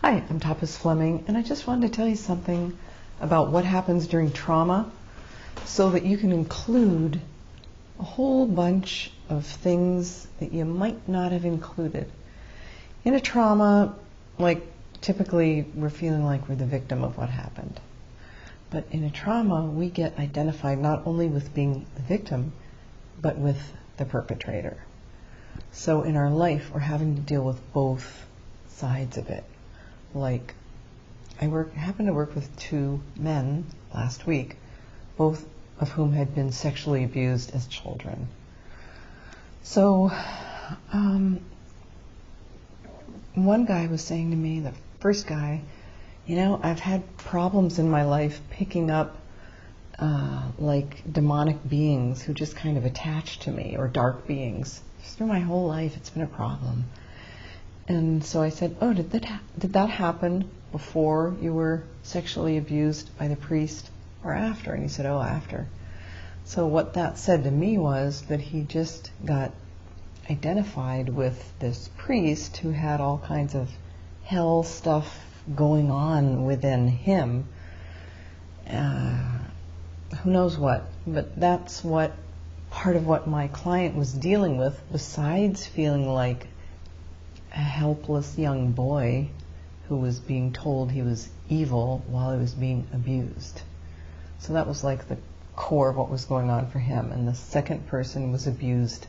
Hi, I'm Tapas Fleming, and I just wanted to tell you something about what happens during trauma so that you can include a whole bunch of things that you might not have included. In a trauma, like typically we're feeling like we're the victim of what happened. But in a trauma, we get identified not only with being the victim, but with the perpetrator. So in our life, we're having to deal with both sides of it. Like, I happened to work with two men last week, both of whom had been sexually abused as children. So, one guy was saying to me, the first guy, I've had problems in my life picking up like demonic beings who just kind of attach to me, or dark beings. Through my whole life, it's been a problem. And so I said, oh, did that happen before you were sexually abused by the priest or after? And he said, oh, after. So what that said to me was that he just got identified with this priest who had all kinds of hell stuff going on within him. Who knows what? But that's what part of what my client was dealing with, besides feeling like a helpless young boy who was being told he was evil while he was being abused. So that was like the core of what was going on for him. And the second person was abused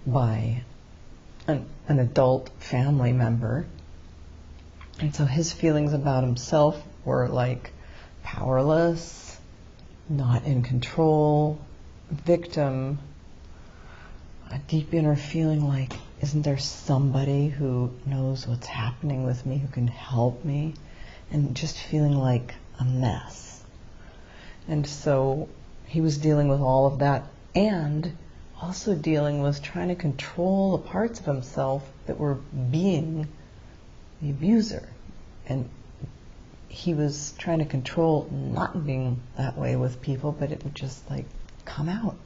by an adult family member. And so his feelings about himself were like powerless, not in control, victim, a deep inner feeling like, isn't there somebody who knows what's happening with me, who can help me? And just feeling like a mess. And so he was dealing with all of that, and also dealing with trying to control the parts of himself that were being the abuser. And he was trying to control not being that way with people, but it would just like come out.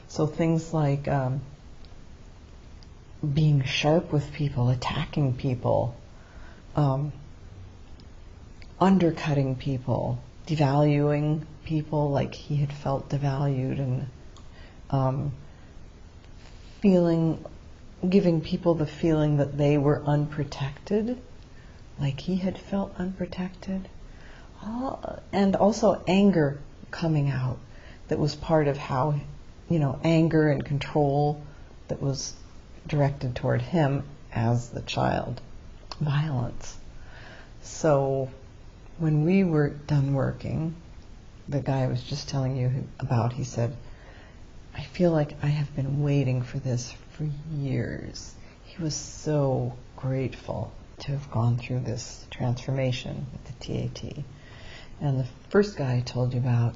So things like being sharp with people, attacking people, undercutting people, devaluing people like he had felt devalued, and giving people the feeling that they were unprotected, like he had felt unprotected. And also anger coming out, that was part of how, anger and control that was directed toward him as the child. Violence. So when we were done working, the guy I was just telling you about, he said, I feel like I have been waiting for this for years. He was so grateful to have gone through this transformation with the TAT. And the first guy I told you about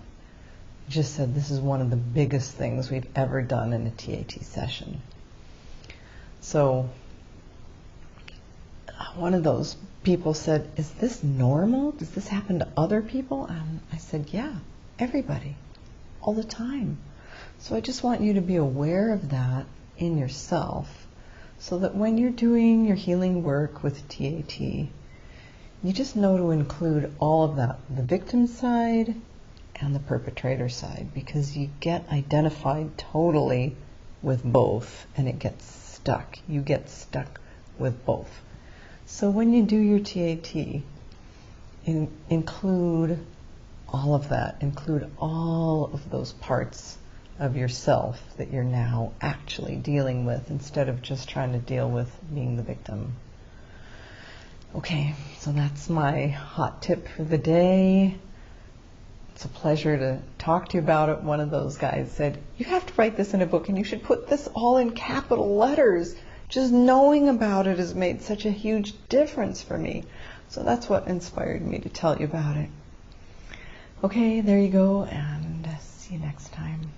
just said this is one of the biggest things we've ever done in a TAT session. So one of those people said, is this normal? Does this happen to other people? And I said, yeah, everybody, all the time. So I just want you to be aware of that in yourself, so that when you're doing your healing work with TAT, you just know to include all of that, the victim side and the perpetrator side, because you get identified totally with both, and it gets stuck. You get stuck with both. So when you do your TAT, include all of that. Include all of those parts of yourself that you're now actually dealing with, instead of just trying to deal with being the victim. Okay, so that's my hot tip for the day. It's a pleasure to talk to you about it. One of those guys said, you have to write this in a book, and you should put this all in capital letters. Just knowing about it has made such a huge difference for me. So that's what inspired me to tell you about it. Okay, there you go, and see you next time.